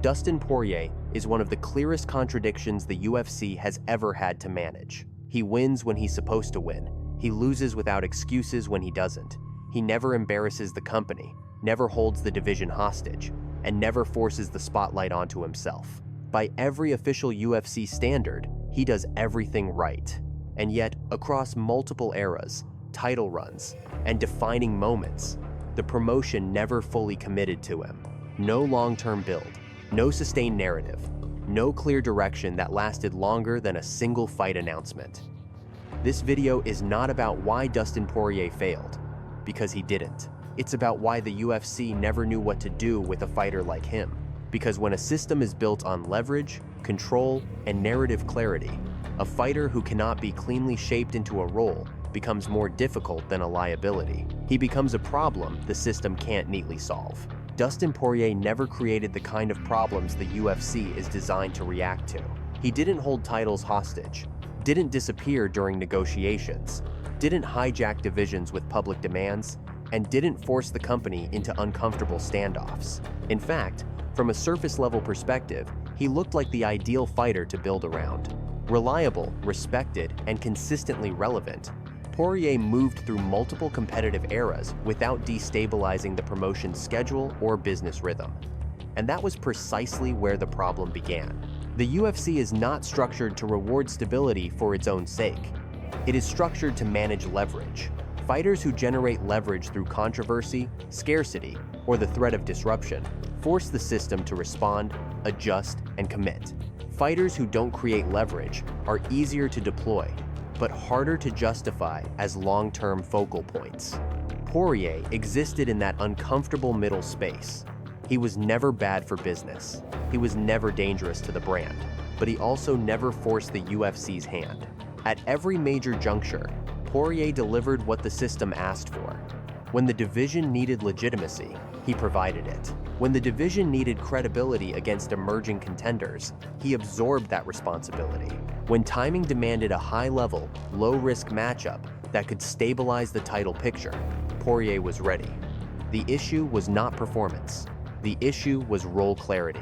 Dustin Poirier is one of the clearest contradictions the UFC has ever had to manage. He wins when he's supposed to win. He loses without excuses when he doesn't. He never embarrasses the company, never holds the division hostage, and never forces the spotlight onto himself. By every official UFC standard, he does everything right. And yet, across multiple eras, title runs, and defining moments, the promotion never fully committed to him. No long-term build, no sustained narrative, no clear direction that lasted longer than a single fight announcement. This video is not about why Dustin Poirier failed, because he didn't. It's about why the UFC never knew what to do with a fighter like him. Because when a system is built on leverage, control, and narrative clarity, a fighter who cannot be cleanly shaped into a role becomes more difficult than a liability. He becomes a problem the system can't neatly solve. Dustin Poirier never created the kind of problems the UFC is designed to react to. He didn't hold titles hostage, didn't disappear during negotiations, didn't hijack divisions with public demands, and didn't force the company into uncomfortable standoffs. In fact, from a surface-level perspective, he looked like the ideal fighter to build around. Reliable, respected, and consistently relevant, Poirier moved through multiple competitive eras without destabilizing the promotion's schedule or business rhythm. And that was precisely where the problem began. The UFC is not structured to reward stability for its own sake. It is structured to manage leverage. Fighters who generate leverage through controversy, scarcity, or the threat of disruption force the system to respond, adjust, and commit. Fighters who don't create leverage are easier to deploy, but harder to justify as long-term focal points. Poirier existed in that uncomfortable middle space. He was never bad for business. He was never dangerous to the brand, but he also never forced the UFC's hand. At every major juncture, Poirier delivered what the system asked for. When the division needed legitimacy, he provided it. When the division needed credibility against emerging contenders, he absorbed that responsibility. When timing demanded a high-level, low-risk matchup that could stabilize the title picture, Poirier was ready. The issue was not performance. The issue was role clarity.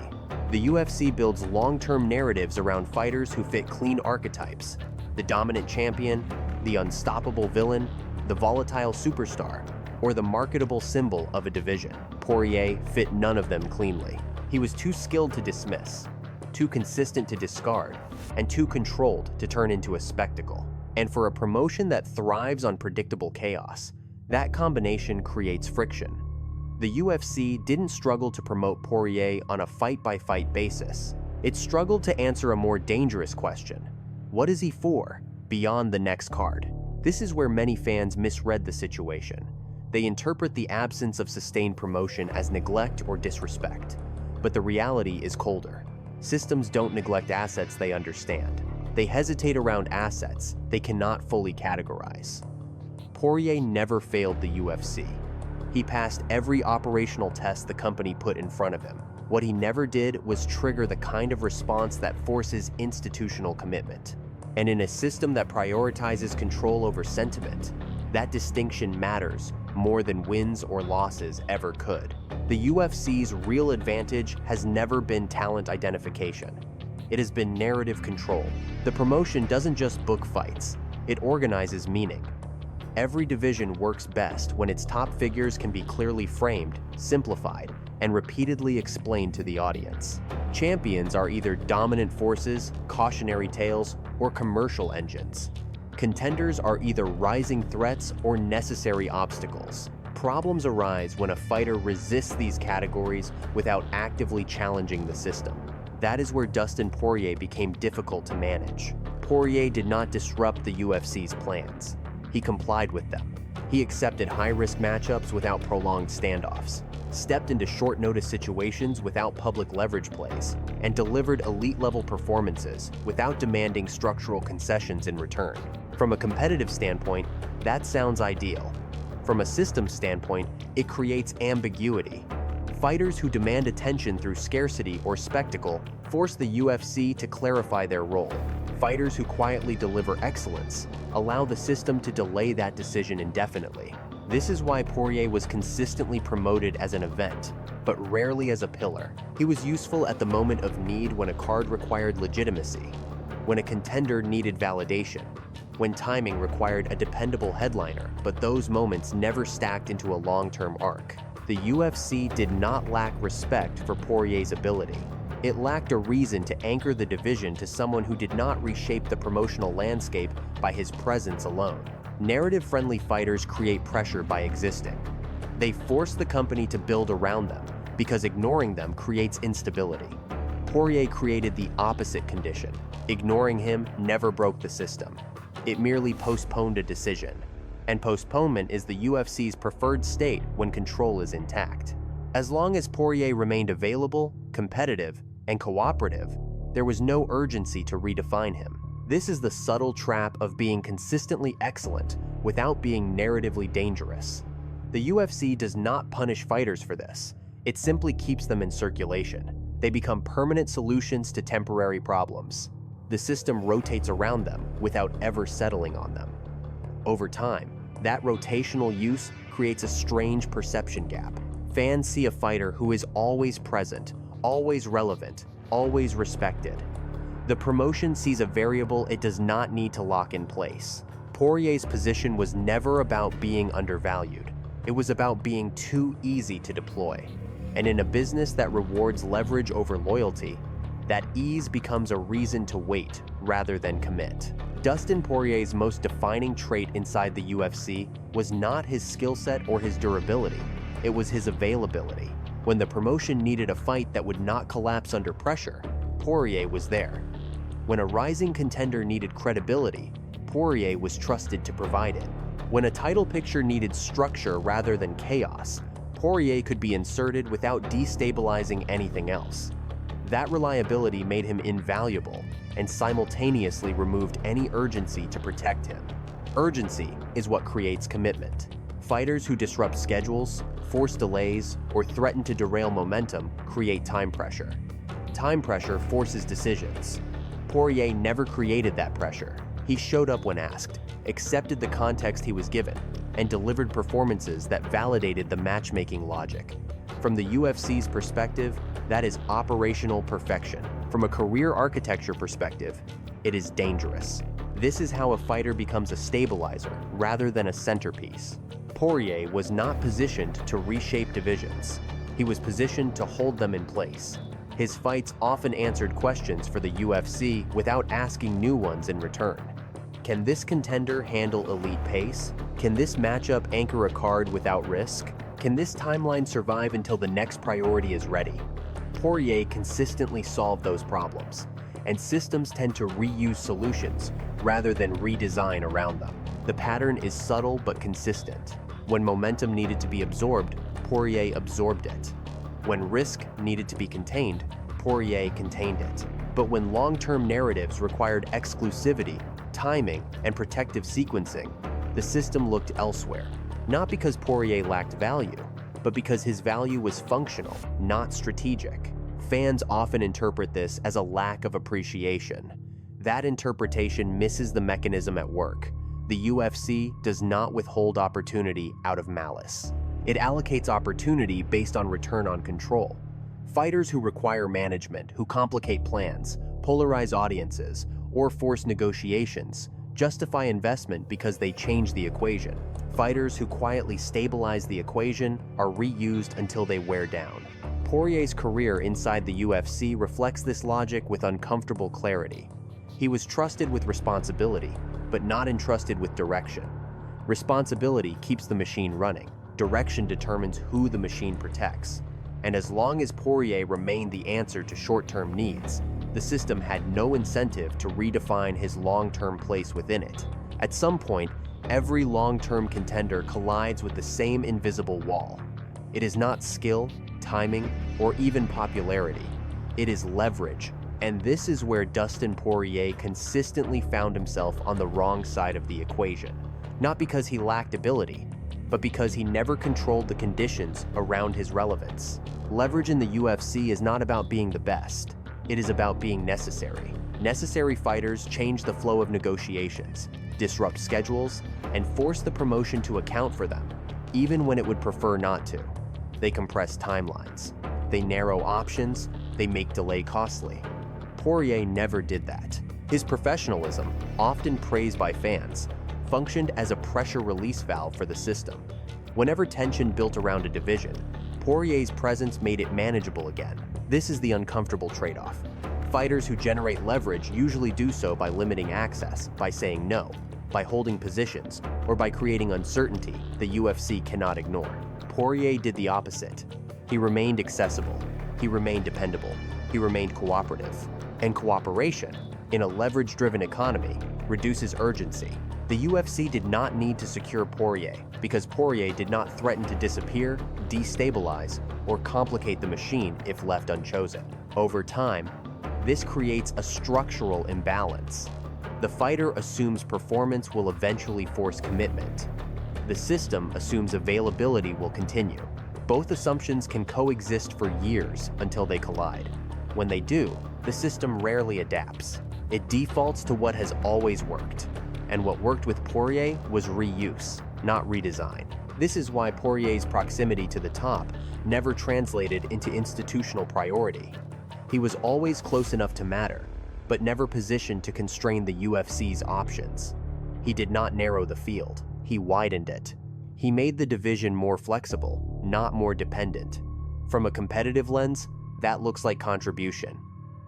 The UFC builds long-term narratives around fighters who fit clean archetypes: the dominant champion, the unstoppable villain, the volatile superstar, or the marketable symbol of a division. Poirier fit none of them cleanly. He was too skilled to dismiss, too consistent to discard, and too controlled to turn into a spectacle. And for a promotion that thrives on predictable chaos, that combination creates friction. The UFC didn't struggle to promote Poirier on a fight-by-fight basis. It struggled to answer a more dangerous question: what is he for, beyond the next card? This is where many fans misread the situation. They interpret the absence of sustained promotion as neglect or disrespect. But the reality is colder. Systems don't neglect assets they understand. They hesitate around assets they cannot fully categorize. Poirier never failed the UFC. He passed every operational test the company put in front of him. What he never did was trigger the kind of response that forces institutional commitment. And in a system that prioritizes control over sentiment, that distinction matters more than wins or losses ever could. The UFC's real advantage has never been talent identification. It has been narrative control. The promotion doesn't just book fights, it organizes meaning. Every division works best when its top figures can be clearly framed, simplified, and repeatedly explained to the audience. Champions are either dominant forces, cautionary tales, or commercial engines. Contenders are either rising threats or necessary obstacles. Problems arise when a fighter resists these categories without actively challenging the system. That is where Dustin Poirier became difficult to manage. Poirier did not disrupt the UFC's plans. He complied with them. He accepted high-risk matchups without prolonged standoffs, stepped into short-notice situations without public leverage plays, and delivered elite-level performances without demanding structural concessions in return. From a competitive standpoint, that sounds ideal. From a systems standpoint, it creates ambiguity. Fighters who demand attention through scarcity or spectacle force the UFC to clarify their role. Fighters who quietly deliver excellence allow the system to delay that decision indefinitely. This is why Poirier was consistently promoted as an event, but rarely as a pillar. He was useful at the moment of need when a card required legitimacy, when a contender needed validation, when timing required a dependable headliner, but those moments never stacked into a long-term arc. The UFC did not lack respect for Poirier's ability. It lacked a reason to anchor the division to someone who did not reshape the promotional landscape by his presence alone. Narrative-friendly fighters create pressure by existing. They force the company to build around them, because ignoring them creates instability. Poirier created the opposite condition. Ignoring him never broke the system. It merely postponed a decision. And postponement is the UFC's preferred state when control is intact. As long as Poirier remained available, competitive, and cooperative, there was no urgency to redefine him. This is the subtle trap of being consistently excellent without being narratively dangerous. The UFC does not punish fighters for this. It simply keeps them in circulation. They become permanent solutions to temporary problems. The system rotates around them without ever settling on them. Over time, that rotational use creates a strange perception gap. Fans see a fighter who is always present, always relevant, always respected. The promotion sees a variable it does not need to lock in place. Poirier's position was never about being undervalued. It was about being too easy to deploy. And in a business that rewards leverage over loyalty, that ease becomes a reason to wait rather than commit. Dustin Poirier's most defining trait inside the UFC was not his skill set or his durability. It was his availability. When the promotion needed a fight that would not collapse under pressure, Poirier was there. When a rising contender needed credibility, Poirier was trusted to provide it. When a title picture needed structure rather than chaos, Poirier could be inserted without destabilizing anything else. That reliability made him invaluable and simultaneously removed any urgency to protect him. Urgency is what creates commitment. Fighters who disrupt schedules, force delays, or threaten to derail momentum create time pressure. Time pressure forces decisions. Poirier never created that pressure. He showed up when asked, accepted the context he was given, and delivered performances that validated the matchmaking logic. From the UFC's perspective, that is operational perfection. From a career architecture perspective, it is dangerous. This is how a fighter becomes a stabilizer rather than a centerpiece. Poirier was not positioned to reshape divisions. He was positioned to hold them in place. His fights often answered questions for the UFC without asking new ones in return. Can this contender handle elite pace? Can this matchup anchor a card without risk? Can this timeline survive until the next priority is ready? Poirier consistently solved those problems, and systems tend to reuse solutions rather than redesign around them. The pattern is subtle but consistent. When momentum needed to be absorbed, Poirier absorbed it. When risk needed to be contained, Poirier contained it. But when long-term narratives required exclusivity, timing, and protective sequencing, the system looked elsewhere. Not because Poirier lacked value, but because his value was functional, not strategic. Fans often interpret this as a lack of appreciation. That interpretation misses the mechanism at work. The UFC does not withhold opportunity out of malice. It allocates opportunity based on return on control. Fighters who require management, who complicate plans, polarize audiences, or force negotiations justify investment because they change the equation. Fighters who quietly stabilize the equation are reused until they wear down. Poirier's career inside the UFC reflects this logic with uncomfortable clarity. He was trusted with responsibility, but not entrusted with direction. Responsibility keeps the machine running. Direction determines who the machine protects. And as long as Poirier remained the answer to short-term needs, the system had no incentive to redefine his long-term place within it. At some point, every long-term contender collides with the same invisible wall. It is not skill, timing, or even popularity. It is leverage. And this is where Dustin Poirier consistently found himself on the wrong side of the equation. Not because he lacked ability, but because he never controlled the conditions around his relevance. Leverage in the UFC is not about being the best. It is about being necessary. Necessary fighters change the flow of negotiations, disrupt schedules, and force the promotion to account for them, even when it would prefer not to. They compress timelines. They narrow options. They make delay costly. Poirier never did that. His professionalism, often praised by fans, functioned as a pressure release valve for the system. Whenever tension built around a division, Poirier's presence made it manageable again. This is the uncomfortable trade-off. Fighters who generate leverage usually do so by limiting access, by saying no, by holding positions, or by creating uncertainty the UFC cannot ignore. Poirier did the opposite. He remained accessible. He remained dependable. He remained cooperative. And cooperation, in a leverage-driven economy, reduces urgency. The UFC did not need to secure Poirier because Poirier did not threaten to disappear, destabilize, or complicate the machine if left unchosen. Over time, this creates a structural imbalance. The fighter assumes performance will eventually force commitment. The system assumes availability will continue. Both assumptions can coexist for years until they collide. When they do, the system rarely adapts. It defaults to what has always worked. And what worked with Poirier was reuse, not redesign. This is why Poirier's proximity to the top never translated into institutional priority. He was always close enough to matter, but never positioned to constrain the UFC's options. He did not narrow the field, he widened it. He made the division more flexible, not more dependent. From a competitive lens, that looks like contribution.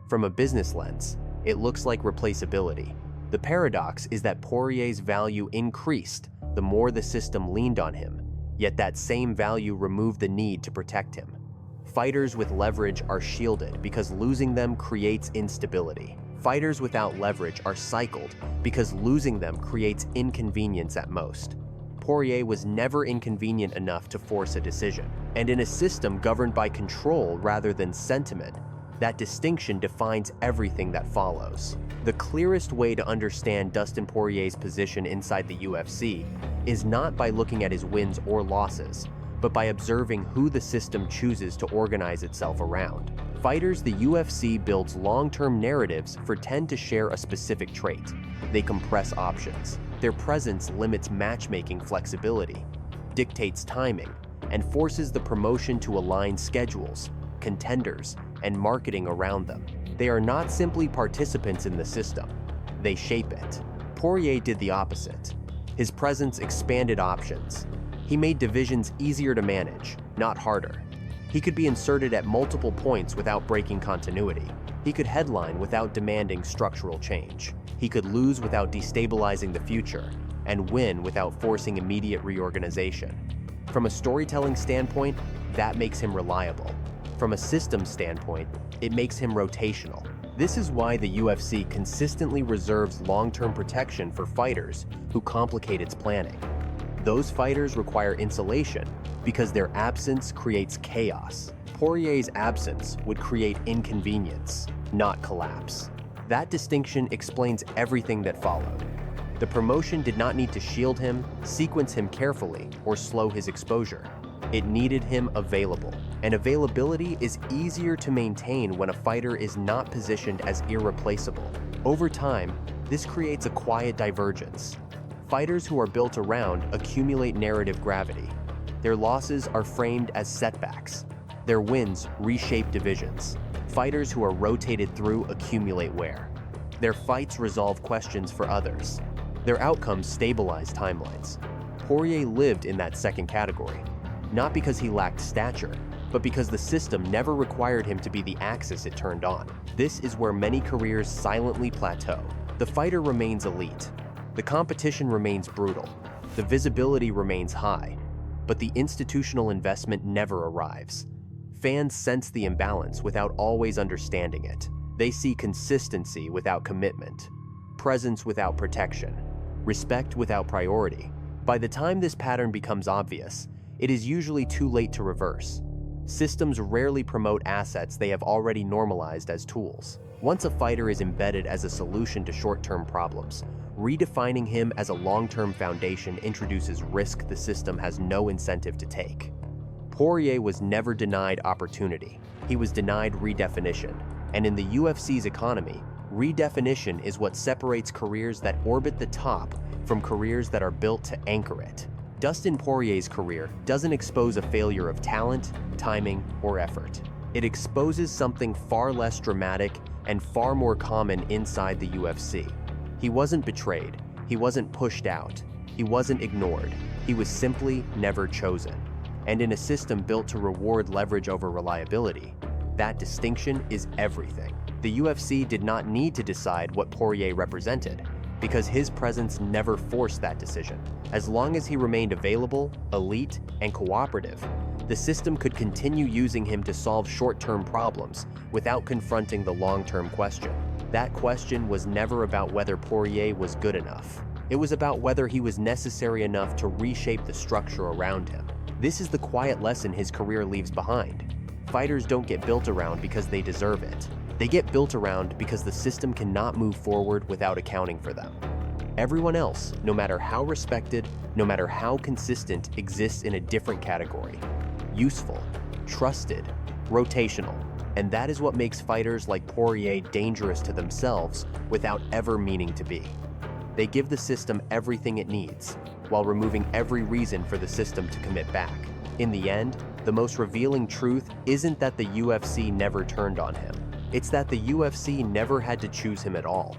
From a business lens, it looks like replaceability. The paradox is that Poirier's value increased the more the system leaned on him, yet that same value removed the need to protect him. Fighters with leverage are shielded because losing them creates instability. Fighters without leverage are cycled because losing them creates inconvenience at most. Poirier was never inconvenient enough to force a decision. And in a system governed by control rather than sentiment, that distinction defines everything that follows. The clearest way to understand Dustin Poirier's position inside the UFC is not by looking at his wins or losses, but by observing who the system chooses to organize itself around. Fighters the UFC builds long-term narratives for tend to share a specific trait. They compress options. Their presence limits matchmaking flexibility, dictates timing, and forces the promotion to align schedules, contenders, and marketing around them. They are not simply participants in the system. They shape it. Poirier did the opposite. His presence expanded options. He made divisions easier to manage, not harder. He could be inserted at multiple points without breaking continuity. He could headline without demanding structural change. He could lose without destabilizing the future, and win without forcing immediate reorganization. From a storytelling standpoint, that makes him reliable. From a systems standpoint, it makes him rotational. This is why the UFC consistently reserves long-term protection for fighters who complicate its planning. Those fighters require insulation because their absence creates chaos. Poirier's absence would create inconvenience, not collapse. That distinction explains everything that followed. The promotion did not need to shield him, sequence him carefully, or slow his exposure. It needed him available. And availability is easier to maintain when a fighter is not positioned as irreplaceable. Over time, this creates a quiet divergence. Fighters who are built around accumulate narrative gravity. Their losses are framed as setbacks. Their wins reshape divisions. Fighters who are rotated through accumulate wear. Their fights resolve questions for others. Their outcomes stabilize timelines. Poirier lived in that second category, not because he lacked stature, but because the system never required him to be the axis it turned on. This is where many careers silently plateau. The fighter remains elite. The competition remains brutal. The visibility remains high. But the institutional investment never arrives. Fans sense the imbalance without always understanding it. They see consistency without commitment, presence without protection, respect without priority. By the time this pattern becomes obvious, it is usually too late to reverse. Systems rarely promote assets they have already normalized as tools. Once a fighter is embedded as a solution to short-term problems, redefining him as a long-term foundation introduces risk the system has no incentive to take. Poirier was never denied opportunity. He was denied redefinition. And in the UFC's economy, redefinition is what separates careers that orbit the top from careers that are built to anchor it. Dustin Poirier's career doesn't expose a failure of talent, timing, or effort. It exposes something far less dramatic and far more common inside the UFC. He wasn't betrayed. He wasn't pushed out. He wasn't ignored. He was simply never chosen. And in a system built to reward leverage over reliability, that distinction is everything. The UFC did not need to decide what Poirier represented, because his presence never forced that decision. As long as he remained available, elite, and cooperative, the system could continue using him to solve short-term problems without confronting the long-term question. That question was never about whether Poirier was good enough. It was about whether he was necessary enough to reshape the structure around him. This is the quiet lesson his career leaves behind. Fighters don't get built around because they deserve it. They get built around because the system cannot move forward without accounting for them. Everyone else, no matter how respected, no matter how consistent, exists in a different category. Useful, trusted, rotational. And that is what makes fighters like Poirier dangerous to themselves without ever meaning to be. They give the system everything it needs, while removing every reason for the system to commit back. In the end, the most revealing truth isn't that the UFC never turned on him. It's that the UFC never had to choose him at all.